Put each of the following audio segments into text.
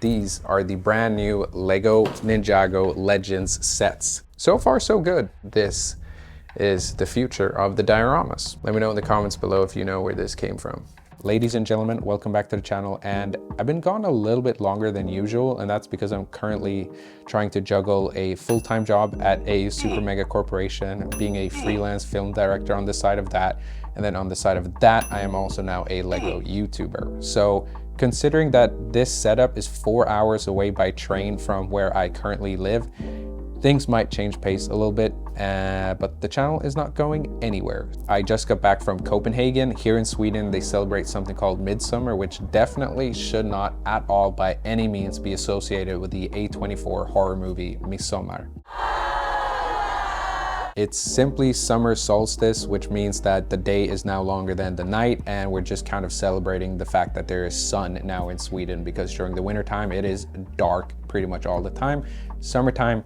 These are the brand new Lego Ninjago Legends sets. So far, so good. This is the future of the dioramas. Let me know in the comments below if you know where this came from. Ladies and gentlemen, welcome back to the channel. And I've been gone a little bit longer than usual, and that's because I'm currently trying to juggle a full-time job at a super mega corporation, being a freelance film director on the side of that. And then on the side of that, I am also now a Lego YouTuber. So considering that this setup is 4 hours away by train from where I currently live, things might change pace a little bit, but the channel is not going anywhere. I just got back from Copenhagen. Here in Sweden, they celebrate something called Midsummer, which definitely should not at all by any means be associated with the A24 horror movie Midsommar. It's simply summer solstice, which means that the day is now longer than the night, and we're just kind of celebrating the fact that there is sun now in Sweden, because during the winter time it is dark pretty much all the time. Summertime,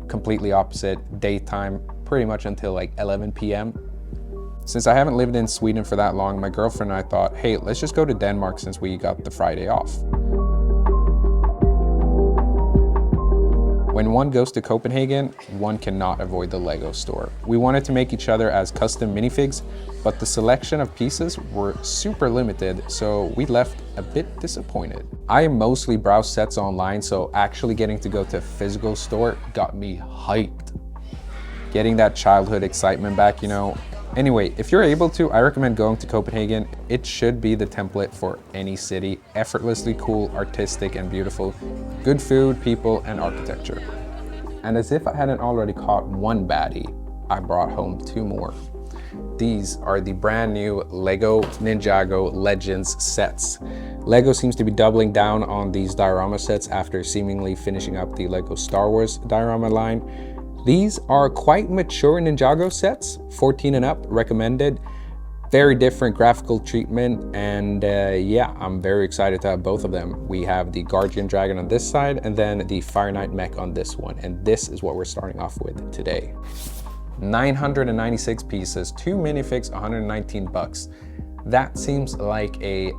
completely opposite, daytime pretty much until like 11 p.m. Since I haven't lived in Sweden for that long, my girlfriend and I thought, hey, let's just go to Denmark since we got the Friday off. When one goes to Copenhagen, one cannot avoid the Lego store. We wanted to make each other as custom minifigs, but the selection of pieces were super limited, so we left a bit disappointed. I mostly browse sets online, so actually getting to go to a physical store got me hyped. Getting that childhood excitement back, you know. Anyway, if you're able to, I recommend going to Copenhagen. It should be the template for any city. Effortlessly cool, artistic, and beautiful. Good food, people, and architecture. And as if I hadn't already caught one baddie, I brought home two more. These are the brand new Lego Ninjago Legends sets. Lego seems to be doubling down on these diorama sets after seemingly finishing up the Lego Star Wars diorama line. These are quite mature Ninjago sets, 14 and up, recommended. Very different graphical treatment, and yeah, I'm very excited to have both of them. We have the Guardian Dragon on this side, and then the Fire Knight Mech on this one, and this is what we're starting off with today. 996 pieces, 2 minifigs, 119 bucks. That seems like a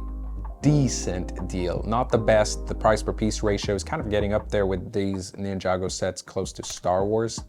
decent deal. Not the best. The price per piece ratio is kind of getting up there with these Ninjago sets close to Star Wars,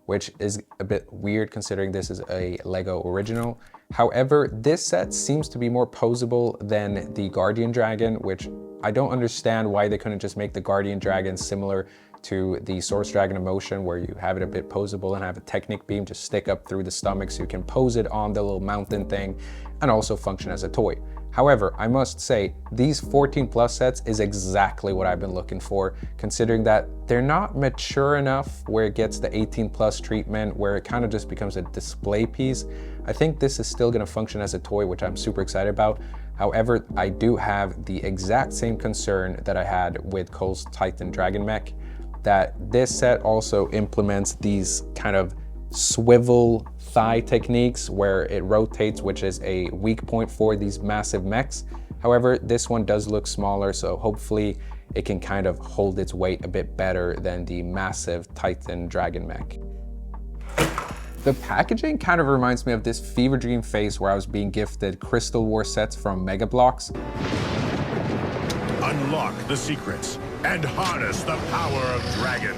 which is a bit weird considering this is a Lego original. However, this set seems to be more posable than the Guardian Dragon, which I don't understand why they couldn't just make the Guardian Dragon similar to the Source Dragon Emotion, where you have it a bit posable and have a Technic beam just stick up through the stomach so you can pose it on the little mountain thing and also function as a toy. However, I must say, these 14 plus sets is exactly what I've been looking for, considering that they're not mature enough where it gets the 18 plus treatment, where it kind of just becomes a display piece. I think this is still going to function as a toy, which I'm super excited about. However, I do have the exact same concern that I had with Cole's Titan Dragon Mech, that this set also implements these kind of swivel thigh techniques where it rotates, which is a weak point for these massive mechs. However, this one does look smaller, so hopefully it can kind of hold its weight a bit better than the massive Titan Dragon Mech. The packaging kind of reminds me of this fever dream phase where I was being gifted Crystal War sets from Mega Bloks. Unlock the secrets and harness the power of dragons.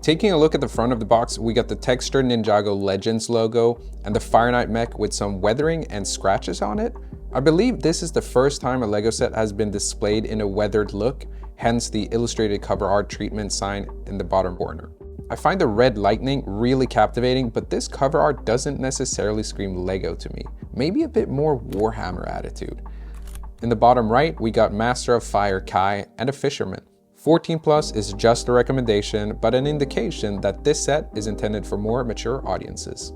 Taking a look at the front of the box, we got the textured Ninjago Legends logo and the Fire Knight Mech with some weathering and scratches on it. I believe this is the first time a Lego set has been displayed in a weathered look, hence the illustrated cover art treatment sign in the bottom corner. I find the red lightning really captivating, but this cover art doesn't necessarily scream Lego to me. Maybe a bit more Warhammer attitude. In the bottom right, we got Master of Fire Kai and a Fisherman. 14 plus is just a recommendation, but an indication that this set is intended for more mature audiences.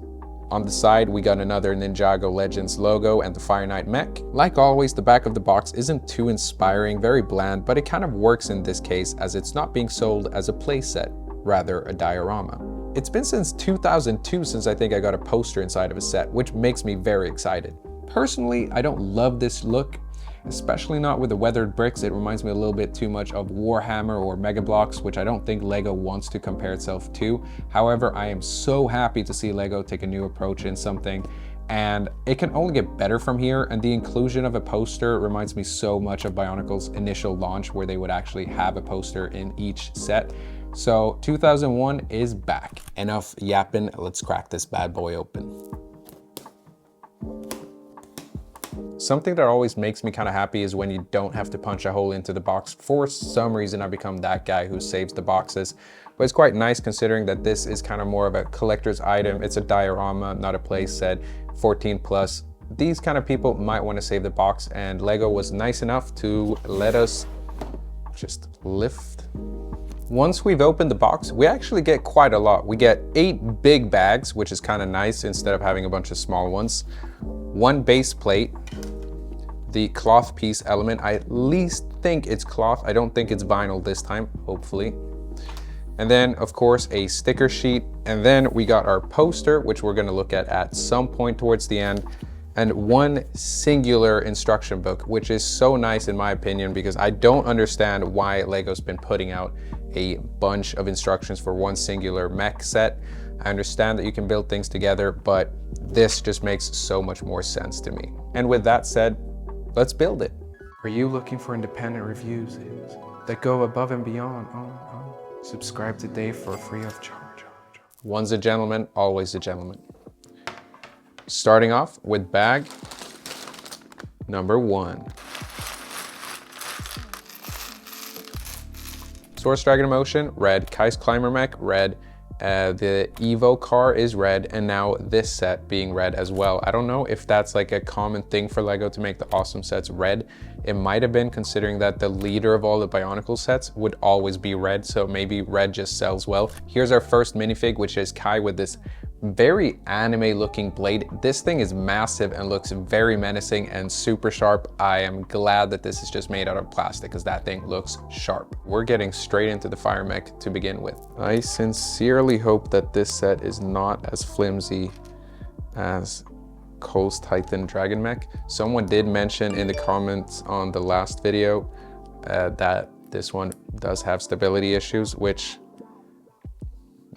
On the side, we got another Ninjago Legends logo and the Fire Knight Mech. Like always, the back of the box isn't too inspiring, very bland, but it kind of works in this case as it's not being sold as a playset, rather a diorama. It's been since 2002 since I think I got a poster inside of a set, which makes me very excited. Personally, I don't love this look, especially not with the weathered bricks. It reminds me a little bit too much of Warhammer or Mega Bloks, which I don't think Lego wants to compare itself to. However, I am so happy to see Lego take a new approach in something, and it can only get better from here. And the inclusion of a poster reminds me so much of Bionicle's initial launch, where they would actually have a poster in each set. So 2001 is back. Enough yapping, let's crack this bad boy open. Something that always makes me kind of happy is when you don't have to punch a hole into the box. For some reason, I've become that guy who saves the boxes. But it's quite nice considering that this is kind of more of a collector's item. It's a diorama, not a play set, 14 plus. These kind of people might want to save the box, and Lego was nice enough to let us just lift. Once we've opened the box, we actually get quite a lot. We get 8 big bags, which is kind of nice instead of having a bunch of small ones. 1 base plate, the cloth piece element. I at least think it's cloth. I don't think it's vinyl this time, hopefully. And then of course a sticker sheet. And then we got our poster, which we're gonna look at some point towards the end. And 1 singular instruction book, which is so nice in my opinion, because I don't understand why Lego's been putting out a bunch of instructions for 1 singular mech set. I understand that you can build things together, but this just makes so much more sense to me. And with that said, let's build it. Are you looking for independent reviews that go above and beyond? Subscribe today for free of charge. One's a gentleman, always a gentleman. Starting off with bag number 1. Source Dragon Emotion, red. Kai's Climber Mech, red. The Evo car is red, and now this set being red as well. I don't know if that's like a common thing for Lego to make the awesome sets red. It might have been, considering that the leader of all the Bionicle sets would always be red, so maybe red just sells well. Here's our first minifig, which is Kai with this very anime looking blade. This thing is massive and looks very menacing and super sharp. I am glad that this is just made out of plastic, because that thing looks sharp. We're getting straight into the Fire Mech to begin with. I sincerely hope that this set is not as flimsy as Cole's Titan Dragon Mech. Someone did mention in the comments on the last video that this one does have stability issues, which,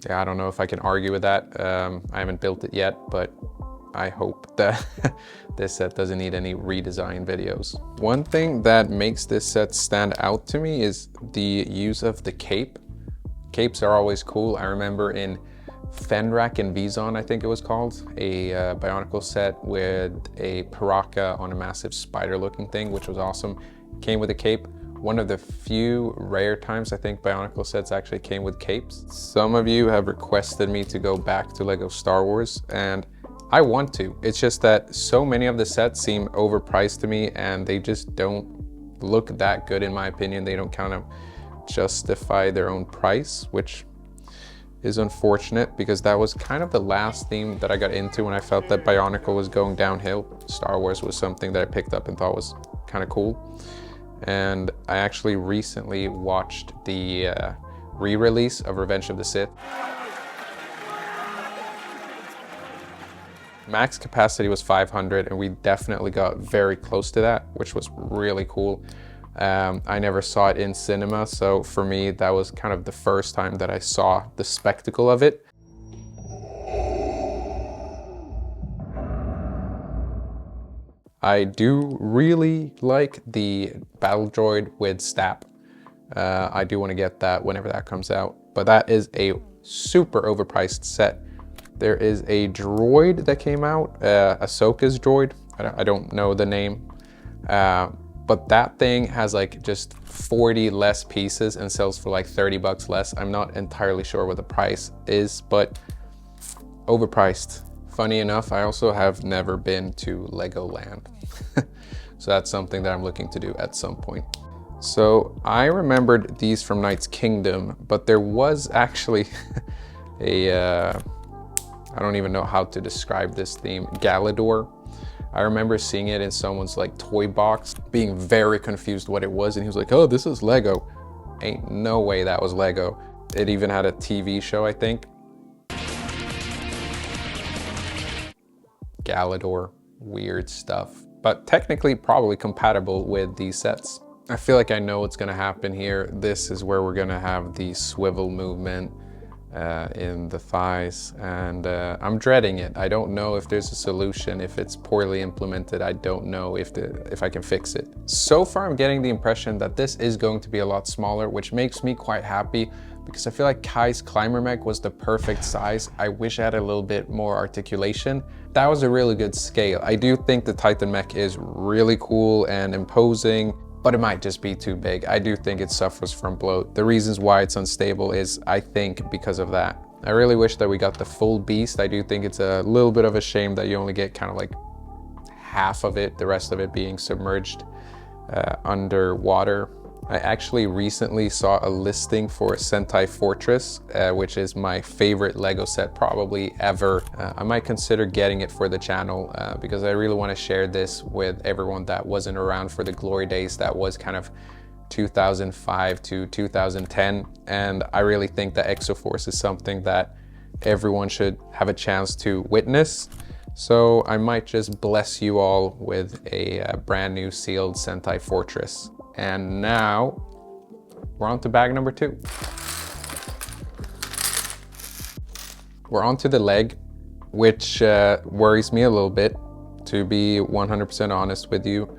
yeah, I don't know if I can argue with that. I haven't built it yet, but I hope that this set doesn't need any redesign videos. One thing that makes this set stand out to me is the use of the cape. Capes are always cool. I remember in Fenrak and Vizon, I think it was called, a Bionicle set with a Paraka on a massive spider looking thing, which was awesome. Came with a cape. One of the few rare times I think Bionicle sets actually came with capes. Some of you have requested me to go back to Lego Star Wars, and I want to. It's just that so many of the sets seem overpriced to me, and they just don't look that good in my opinion. They don't kind of justify their own price, which is unfortunate, because that was kind of the last theme that I got into when I felt that Bionicle was going downhill. Star Wars was something that I picked up and thought was kind of cool. And I actually recently watched the re-release of Revenge of the Sith. Max capacity was 500, and we definitely got very close to that, which was really cool. I never saw it in cinema, so for me, that was kind of the first time that I saw the spectacle of it. I do really like the battle droid with Stap. I do want to get that whenever that comes out, but that is a super overpriced set. There is a droid that came out, Ahsoka's droid. I don't know the name, but that thing has like just 40 less pieces and sells for like 30 bucks less. I'm not entirely sure what the price is, but overpriced. Funny enough, I also have never been to Legoland. So that's something that I'm looking to do at some point. So I remembered these from Knight's Kingdom, but there was actually a, I don't even know how to describe this theme, Galador. I remember seeing it in someone's like toy box, being very confused what it was, and he was like, oh, this is Lego. Ain't no way that was Lego. It even had a TV show, I think. Galador, weird stuff, but technically probably compatible with these sets. I feel like I know what's gonna happen here. This is where we're gonna have the swivel movement. in the thighs, and I'm dreading it. I don't know if there's a solution. If it's poorly implemented, I don't know if I can fix it. So far, I'm getting the impression that this is going to be a lot smaller, which makes me quite happy because I feel like Kai's climber mech was the perfect size. I wish I had a little bit more articulation. That was a really good scale. I do think the Titan mech is really cool and imposing, but it might just be too big. I do think it suffers from bloat. The reasons why it's unstable is, I think, because of that. I really wish that we got the full beast. I do think it's a little bit of a shame that you only get kind of like half of it, the rest of it being submerged underwater. I actually recently saw a listing for Sentai Fortress, which is my favorite Lego set probably ever. I might consider getting it for the channel because I really want to share this with everyone that wasn't around for the glory days. That was kind of 2005 to 2010. And I really think that Exoforce is something that everyone should have a chance to witness. So I might just bless you all with a brand new sealed Sentai Fortress. And now we're on to bag number 2. We're on to the leg, which worries me a little bit, to be 100% honest with you.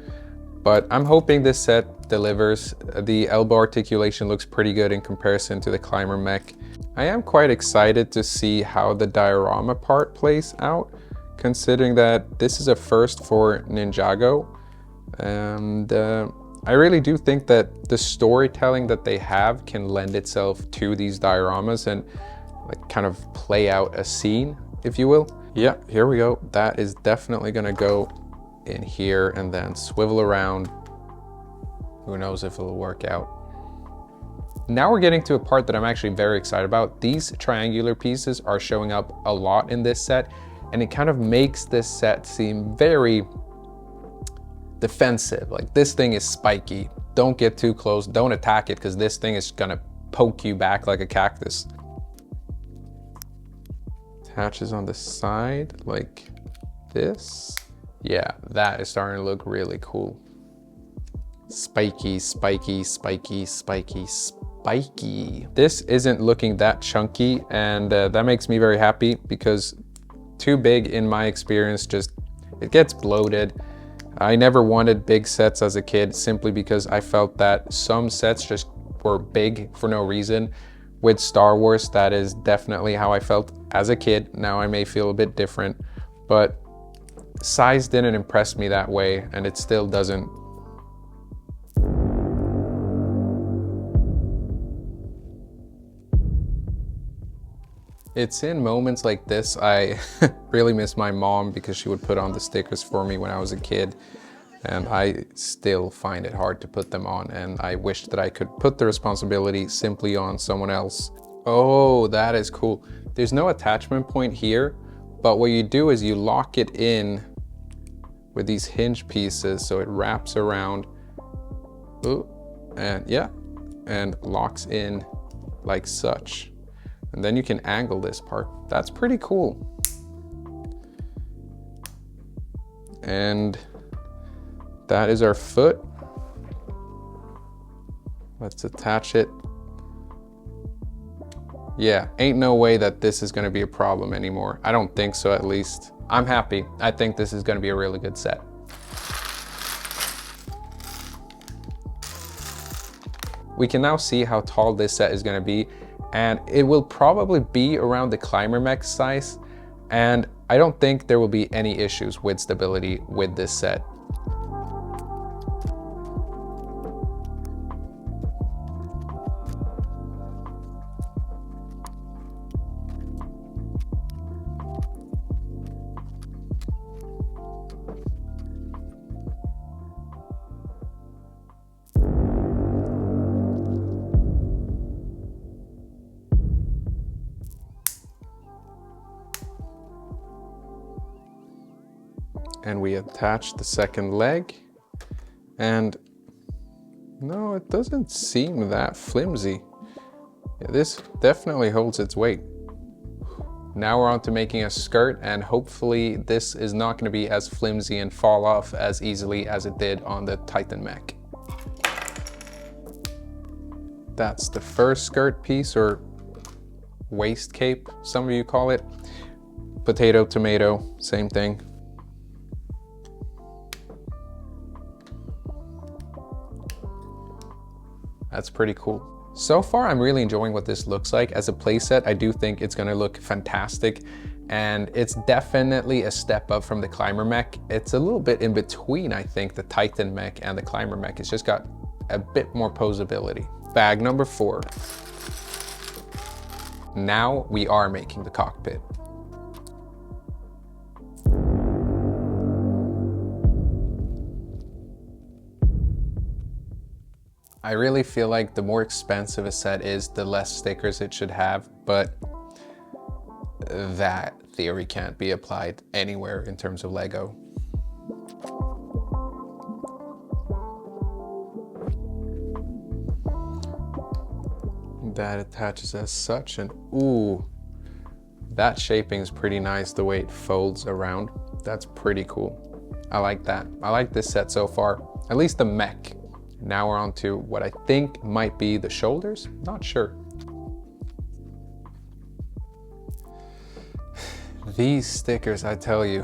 But I'm hoping this set delivers. The elbow articulation looks pretty good in comparison to the climber mech. I am quite excited to see how the diorama part plays out, considering that this is a first for Ninjago. And I really do think that the storytelling that they have can lend itself to these dioramas and like kind of play out a scene, if you will. Yeah, here we go. That is definitely gonna go in here and then swivel around. Who knows if it'll work out. Now we're getting to a part that I'm actually very excited about. These triangular pieces are showing up a lot in this set, and it kind of makes this set seem very defensive. Like, this thing is spiky. Don't get too close. Don't attack it, because this thing is gonna poke you back like a cactus. Attaches on the side like this. Yeah, that is starting to look really cool. Spiky, spiky, spiky, spiky, spiky. This isn't looking that chunky, and that makes me very happy, because too big, in my experience, just, it gets bloated. I never wanted big sets as a kid, simply because I felt that some sets just were big for no reason. With Star Wars, that is definitely how I felt as a kid. Now I may feel a bit different, but size didn't impress me that way, and it still doesn't. It's in moments like this I really miss my mom, because she would put on the stickers for me when I was a kid, and I still find it hard to put them on, and I wish that I could put the responsibility simply on someone else. Oh, that is cool. There's no attachment point here, but what you do is you lock it in with these hinge pieces, so it wraps around. Ooh, and yeah, and locks in like such. And then you can angle this part. That's pretty cool. And that is our foot. Let's attach it. Yeah, ain't no way that this is gonna be a problem anymore. I don't think so, at least. I'm happy. I think this is gonna be a really good set. We can now see how tall this set is gonna be, and it will probably be around the climber mech size, and I don't think there will be any issues with stability with this set. And we attach the second leg, and no, it doesn't seem that flimsy. Yeah, this definitely holds its weight. Now we're on to making a skirt, and hopefully this is not going to be as flimsy and fall off as easily as it did on the Titan mech. That's the first skirt piece, or waist cape, some of you call it. Potato, tomato, same thing. That's pretty cool. So far, I'm really enjoying what this looks like. As a playset, I do think it's gonna look fantastic, and it's definitely a step up from the Climber Mech. It's a little bit in between, I think, the Titan Mech and the Climber Mech. It's just got a bit more posability. Bag number 4. Now we are making the cockpit. I really feel like the more expensive a set is, the less stickers it should have, but that theory can't be applied anywhere in terms of Lego. That attaches as such, and ooh, that shaping is pretty nice, the way it folds around. That's pretty cool. I like that. I like this set so far, at least the mech. Now we're on to what I think might be the shoulders, not sure. These stickers, I tell you,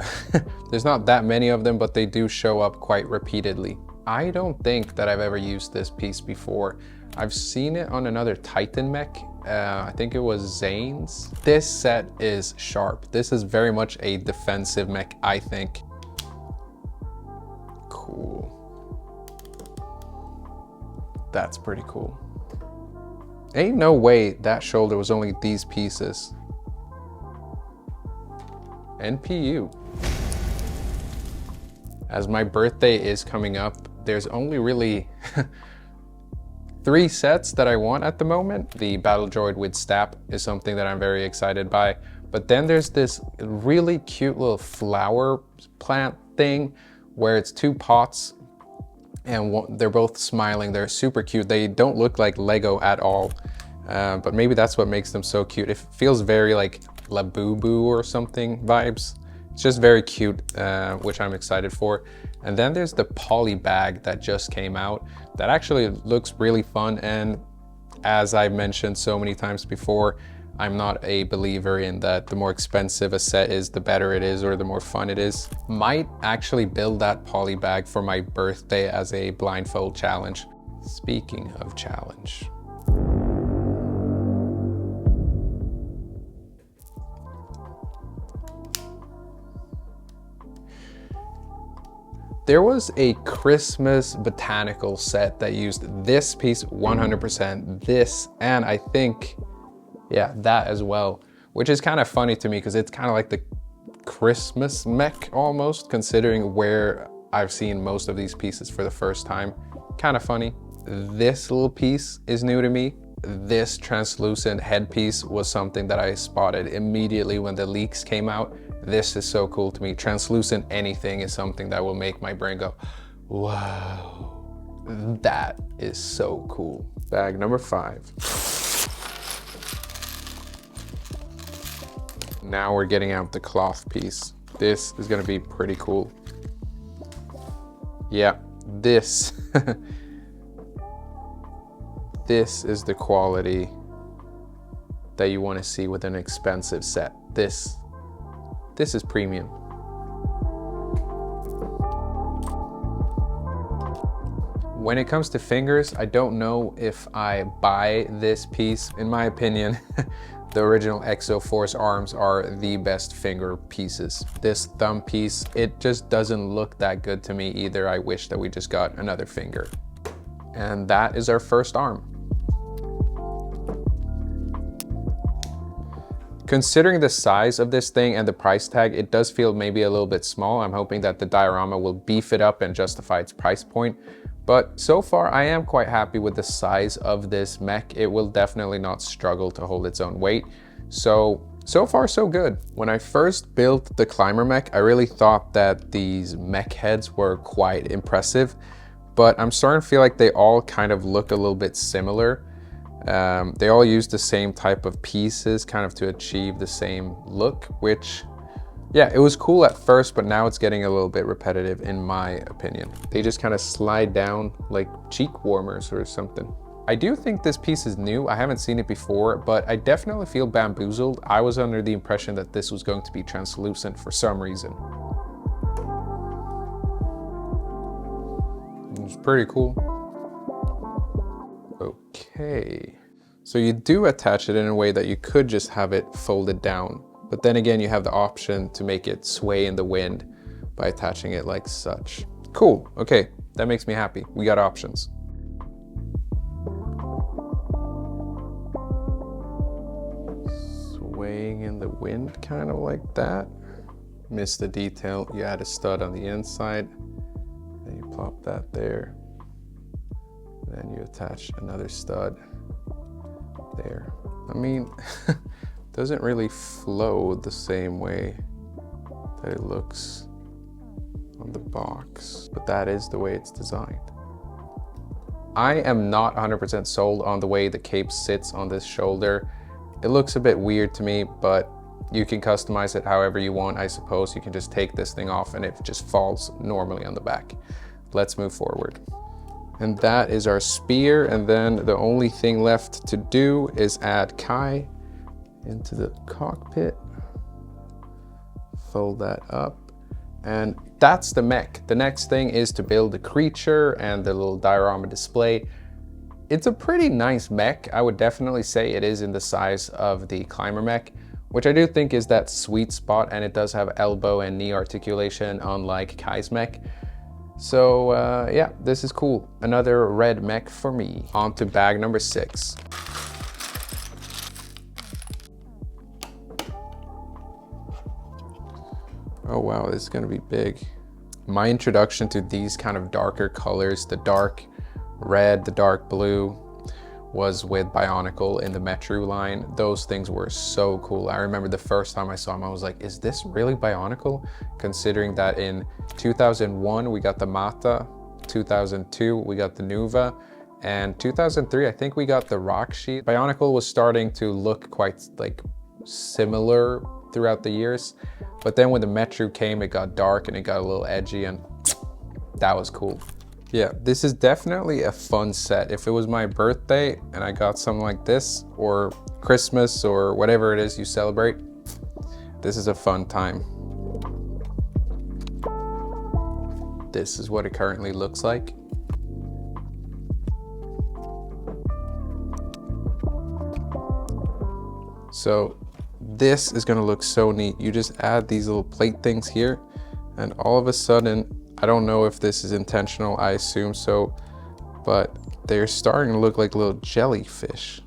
there's not that many of them, but they do show up quite repeatedly. I don't think that I've ever used this piece before. I've seen it on another Titan mech. I think it was Zane's. This set is sharp. This is very much a defensive mech, I think. Cool. That's pretty cool. Ain't no way that shoulder was only these pieces. NPU. As my birthday is coming up, there's only really 3 sets that I want at the moment. The Battle Droid with Stap is something that I'm very excited by. But then there's this really cute little flower plant thing where it's 2 pots and they're both smiling. They're super cute. They don't look like Lego at all, but maybe that's what makes them so cute. It feels very like Labubu or something vibes. It's just very cute, which I'm excited for. And then there's the poly bag that just came out that actually looks really fun. And as I've mentioned so many times before, I'm not a believer in that the more expensive a set is, the better it is, or the more fun it is. Might actually build that poly bag for my birthday as a blindfold challenge. Speaking of challenge. There was a Christmas botanical set that used this piece 100%, this, and I think, yeah, that as well, which is kind of funny to me because it's kind of like the Christmas mech almost, considering where I've seen most of these pieces for the first time. Kind of funny. This little piece is new to me. This translucent headpiece was something that I spotted immediately when the leaks came out. This is so cool to me. Translucent anything is something that will make my brain go, wow, that is so cool. Bag number 5. Now we're getting out the cloth piece. This is gonna be pretty cool. Yeah, this. This is the quality that you wanna see with an expensive set. This is premium. When it comes to fingers, I don't know if I buy this piece. In my opinion, the original Exo Force arms are the best finger pieces. This thumb piece, it just doesn't look that good to me either. I wish that we just got another finger. And that is our first arm. Considering the size of this thing and the price tag, it does feel maybe a little bit small. I'm hoping that the diorama will beef it up and justify its price point. But so far, I am quite happy with the size of this mech. It will definitely not struggle to hold its own weight. So far, so good. When I first built the Climber Mech, I really thought that these mech heads were quite impressive, but I'm starting to feel like they all kind of look a little bit similar. They all use the same type of pieces kind of to achieve the same look, which, yeah, it was cool at first, but now it's getting a little bit repetitive in my opinion. They just kind of slide down like cheek warmers or something. I do think this piece is new. I haven't seen it before, but I definitely feel bamboozled. I was under the impression that this was going to be translucent for some reason. It's pretty cool. Okay. So you do attach it in a way that you could just have it folded down. But then again, you have the option to make it sway in the wind by attaching it like such. Cool. Okay. That makes me happy. We got options. Swaying in the wind, kind of like that. Missed the detail. You add a stud on the inside. Then you plop that there. Then you attach another stud there. I mean, doesn't really flow the same way that it looks on the box, but that is the way it's designed. I am not 100% sold on the way the cape sits on this shoulder. It looks a bit weird to me, but you can customize it however you want, I suppose. You can just take this thing off and it just falls normally on the back. Let's move forward. And that is our spear, and then the only thing left to do is add Kai into the cockpit. Fold that up, and that's the mech. The next thing is to build the creature and the little diorama display. It's a pretty nice mech. I would definitely say it is in the size of the climber mech, which I do think is that sweet spot, and it does have elbow and knee articulation unlike Kai's mech. So yeah, this is cool. Another red mech for me. On to bag number 6. Oh wow, this is gonna be big. My introduction to these kind of darker colors, the dark red, the dark blue, was with Bionicle in the Metru line. Those things were so cool. I remember the first time I saw them, I was like, is this really Bionicle? Considering that in 2001, we got the Mata, 2002, we got the Nuva, and 2003, I think we got the Rock Sheet. Bionicle was starting to look quite like similar throughout the years, but then when the Metru came, it got dark and it got a little edgy, and that was cool. Yeah, this is definitely a fun set. If it was my birthday and I got something like this, or Christmas, or whatever it is you celebrate, this is a fun time. This is what it currently looks like. So this is gonna look so neat. You just add these little plate things here, and all of a sudden, I don't know if this is intentional, I assume so, but they're starting to look like little jellyfish.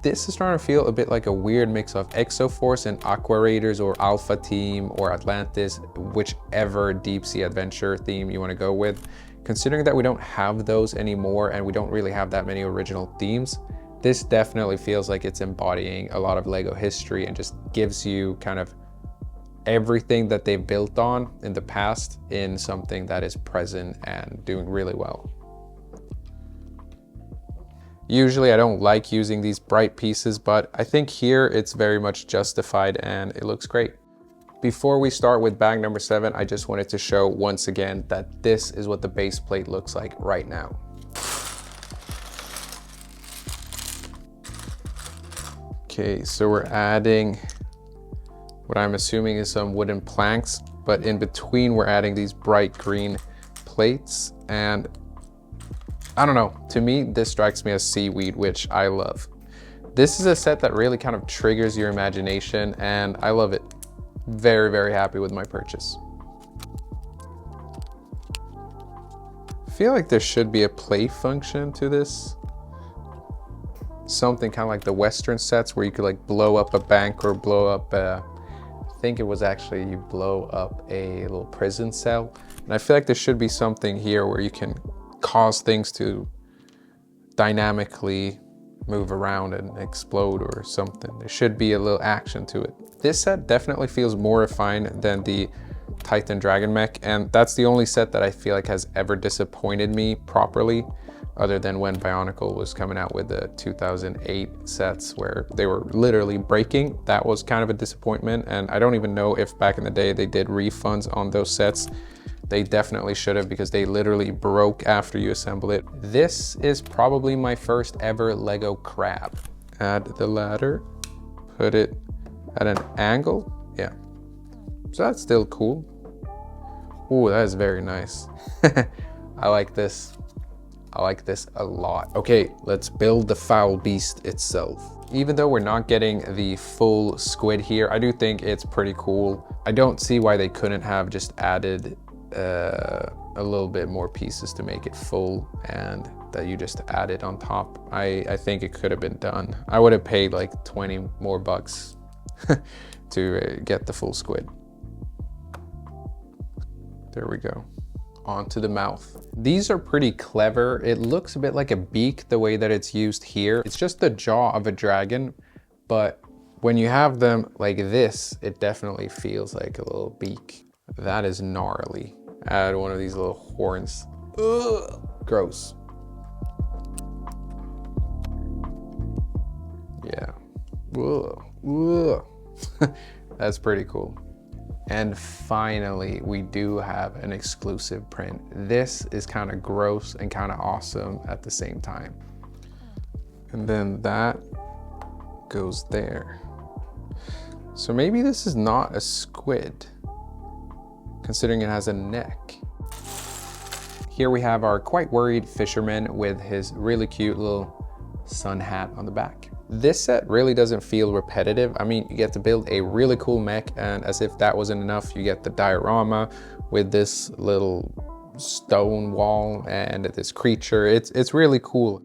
This is starting to feel a bit like a weird mix of Exoforce and Aqua Raiders, or Alpha Team, or Atlantis, whichever deep sea adventure theme you want to go with. Considering that we don't have those anymore and we don't really have that many original themes, this definitely feels like it's embodying a lot of LEGO history and just gives you kind of everything that they've built on in the past in something that is present and doing really well. Usually I don't like using these bright pieces, but I think here it's very much justified and it looks great. Before we start with bag number 7, I just wanted to show once again that this is what the base plate looks like right now. Okay, so we're adding what I'm assuming is some wooden planks, but in between we're adding these bright green plates, and I don't know, to me this strikes me as seaweed, which I love. This is a set that really kind of triggers your imagination and I love it. Very, very happy with my purchase. I feel like there should be a play function to this. Something kind of like the Western sets where you could like blow up a bank or blow up I think it was actually you blow up a little prison cell. And I feel like there should be something here where you can cause things to dynamically move around and explode or something. There should be a little action to it. This set definitely feels more refined than the Titan Dragon Mech, and that's the only set that I feel like has ever disappointed me properly, other than when Bionicle was coming out with the 2008 sets where they were literally breaking. That was kind of a disappointment, and I don't even know if back in the day they did refunds on those sets, They definitely should have, because they literally broke after you assemble it. This is probably my first ever Lego crab. Add the ladder, put it at an angle. Yeah, so that's still cool. Ooh, that is very nice. I like this. I like this a lot. Okay, let's build the foul beast itself. Even though we're not getting the full squid here, I do think it's pretty cool. I don't see why they couldn't have just added a little bit more pieces to make it full, and that you just add it on top. I think it could have been done. I would have paid like 20 more bucks to get the full squid. There we go. Onto the mouth. These are pretty clever. It looks a bit like a beak the way that it's used here. It's just the jaw of a dragon, but when you have them like this, it definitely feels like a little beak. That is gnarly. Add one of these little horns. Ugh, gross. Yeah. Ugh. Ugh. That's pretty cool. And finally, we do have an exclusive print. This is kind of gross and kind of awesome at the same time. And then that goes there. So maybe this is not a squid, considering it has a neck. Here we have our quite worried fisherman with his really cute little sun hat on the back. This set really doesn't feel repetitive. I mean, you get to build a really cool mech, and as if that wasn't enough, you get the diorama with this little stone wall and this creature. It's really cool.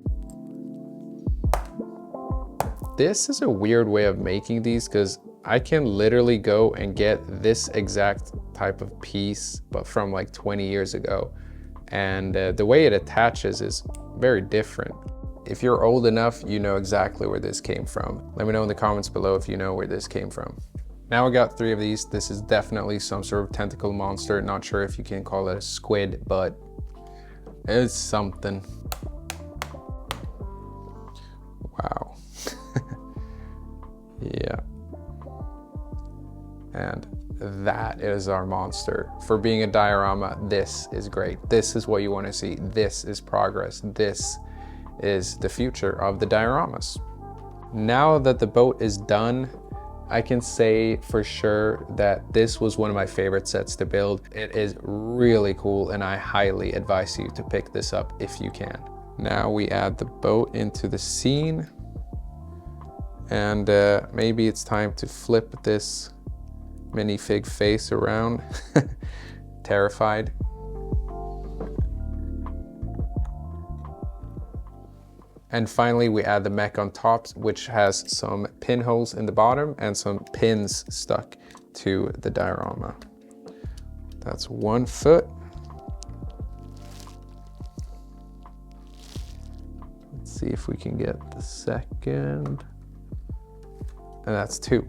This is a weird way of making these, because I can literally go and get this exact type of piece, but from like 20 years ago. And the way it attaches is very different. If you're old enough, you know exactly where this came from. Let me know in the comments below if you know where this came from. Now we got 3 of these. This is definitely some sort of tentacle monster. Not sure if you can call it a squid, but it's something. Wow. Yeah. And that is our monster. For being a diorama, this is great. This is what you want to see. This is progress. This is the future of the dioramas. Now that the boat is done, I can say for sure that this was one of my favorite sets to build. It is really cool, and I highly advise you to pick this up if you can. Now we add the boat into the scene, and maybe it's time to flip this minifig face around. Terrified. And finally, we add the mech on top, which has some pinholes in the bottom and some pins stuck to the diorama. That's 1 foot. Let's see if we can get the second. And that's 2.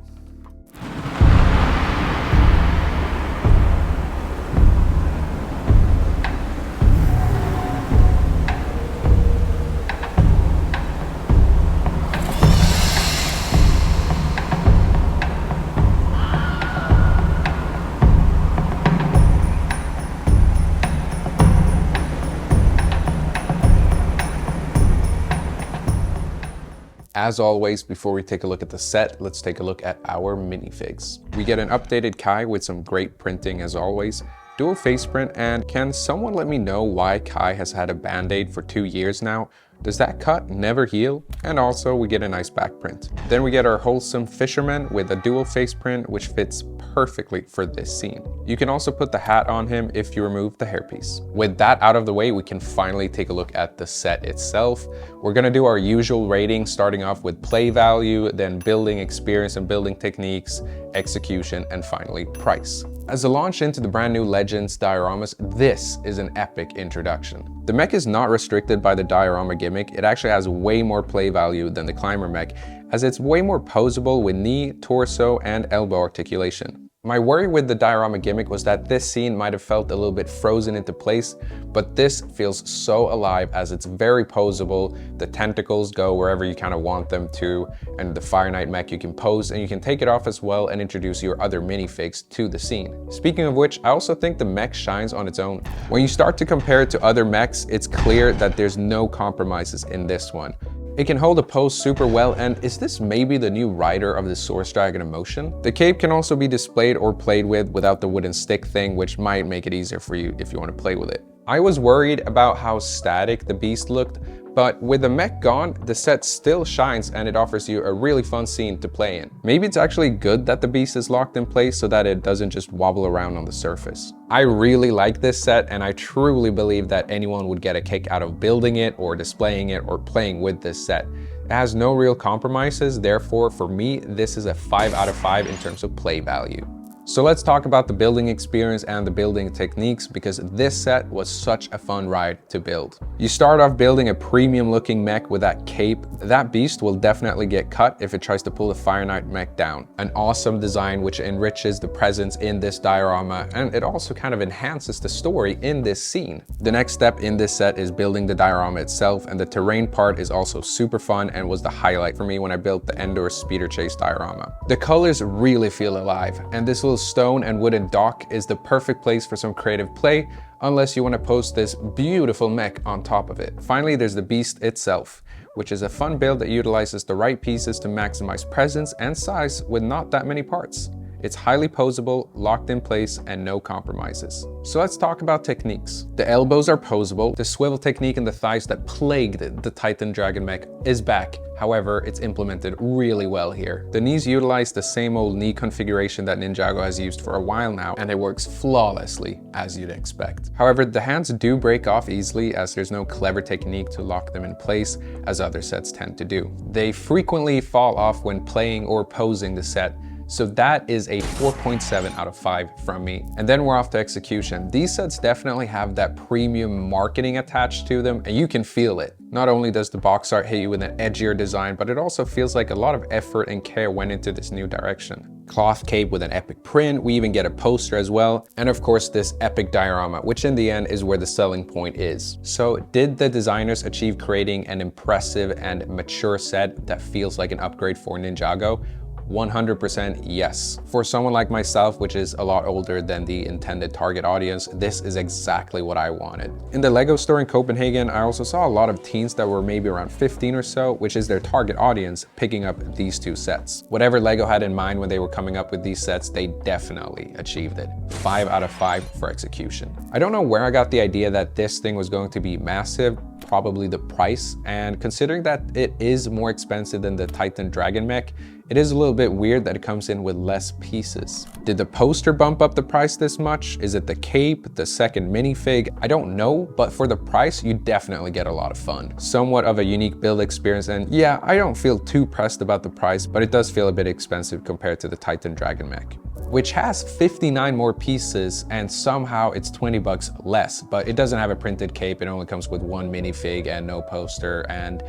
As always, before we take a look at the set, let's take a look at our minifigs. We get an updated Kai with some great printing as always, dual face print, and can someone let me know why Kai has had a band-aid for 2 years now? Does that cut never heal? And also we get a nice back print. Then we get our wholesome fisherman with a dual face print, which fits perfectly for this scene. You can also put the hat on him if you remove the hairpiece. With that out of the way, we can finally take a look at the set itself. We're gonna do our usual rating, starting off with play value, then building experience and building techniques, execution, and finally price. As a launch into the brand new Legends dioramas, this is an epic introduction. The mech is not restricted by the diorama gimmick. It actually has way more play value than the Climber mech, as it's way more posable with knee, torso, and elbow articulation. My worry with the diorama gimmick was that this scene might have felt a little bit frozen into place, but this feels so alive as it's very posable. The tentacles go wherever you kind of want them to, and the Fire Knight Mech you can pose, and you can take it off as well and introduce your other minifigs to the scene. Speaking of which, I also think the mech shines on its own. When you start to compare it to other mechs, it's clear that there's no compromises in this one. It can hold a pose super well, and is this maybe the new rider of the Source Dragon emotion? The cape can also be displayed or played with without the wooden stick thing, which might make it easier for you if you want to play with it. I was worried about how static the beast looked, but with the mech gone, the set still shines and it offers you a really fun scene to play in. Maybe it's actually good that the beast is locked in place so that it doesn't just wobble around on the surface. I really like this set, and I truly believe that anyone would get a kick out of building it or displaying it or playing with this set. It has no real compromises, therefore for me, this is a 5 out of 5 in terms of play value. So let's talk about the building experience and the building techniques, because this set was such a fun ride to build. You start off building a premium looking mech with that cape. That beast will definitely get cut if it tries to pull the Fire Knight Mech down. An awesome design which enriches the presence in this diorama, and it also kind of enhances the story in this scene. The next step in this set is building the diorama itself, and the terrain part is also super fun and was the highlight for me when I built the Endor Speeder Chase diorama. The colors really feel alive, and this little stone and wooden dock is the perfect place for some creative play, unless you want to post this beautiful mech on top of it. Finally, there's the beast itself, which is a fun build that utilizes the right pieces to maximize presence and size with not that many parts. It's highly posable, locked in place, and no compromises. So let's talk about techniques. The elbows are posable. The swivel technique in the thighs that plagued the Titan Dragon Mech is back. However, it's implemented really well here. The knees utilize the same old knee configuration that Ninjago has used for a while now, and it works flawlessly, as you'd expect. However, the hands do break off easily, as there's no clever technique to lock them in place, as other sets tend to do. They frequently fall off when playing or posing the set, so that is a 4.7 out of 5 from me. And then we're off to execution. These sets definitely have that premium marketing attached to them, and you can feel it. Not only does the box art hit you with an edgier design, but it also feels like a lot of effort and care went into this new direction. Cloth cape with an epic print, we even get a poster as well, and of course this epic diorama, which in the end is where the selling point is. So did the designers achieve creating an impressive and mature set that feels like an upgrade for Ninjago? 100% yes. For someone like myself, which is a lot older than the intended target audience, this is exactly what I wanted. In the Lego store in Copenhagen, I also saw a lot of teens that were maybe around 15 or so, which is their target audience, picking up these two sets. Whatever Lego had in mind when they were coming up with these sets, they definitely achieved it. 5 out of 5 for execution. I don't know where I got the idea that this thing was going to be massive. Probably the price, and considering that it is more expensive than the Titan Dragon Mech, it is a little bit weird that it comes in with less pieces. Did the poster bump up the price this much? Is it the cape, the second minifig? I don't know, but for the price, you definitely get a lot of fun. Somewhat of a unique build experience, and yeah, I don't feel too pressed about the price, but it does feel a bit expensive compared to the Titan Dragon Mech, which has 59 more pieces, and somehow it's 20 bucks less, but it doesn't have a printed cape. It only comes with one minifig and no poster, and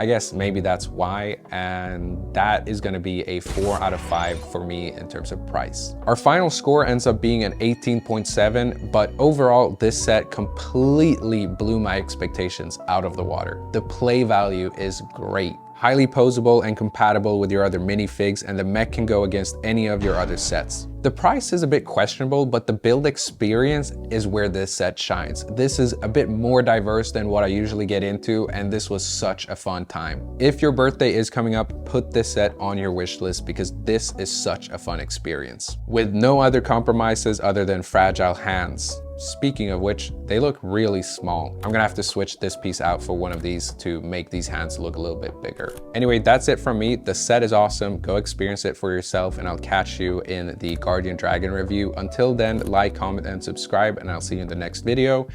I guess maybe that's why, and that is gonna be a 4 out of 5 for me in terms of price. Our final score ends up being an 18.7, but overall this set completely blew my expectations out of the water. The play value is great. Highly posable and compatible with your other minifigs, and the mech can go against any of your other sets. The price is a bit questionable, but the build experience is where this set shines. This is a bit more diverse than what I usually get into, and this was such a fun time. If your birthday is coming up, put this set on your wish list, because this is such a fun experience, with no other compromises other than fragile hands. Speaking of which, they look really small. I'm gonna have to switch this piece out for one of these to make these hands look a little bit bigger. Anyway, that's it from me. The set is awesome. Go experience it for yourself, and I'll catch you in the Guardian Dragon review. Until then, like, comment, and subscribe, and I'll see you in the next video.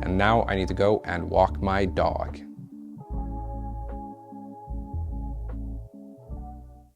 And now I need to go and walk my dog.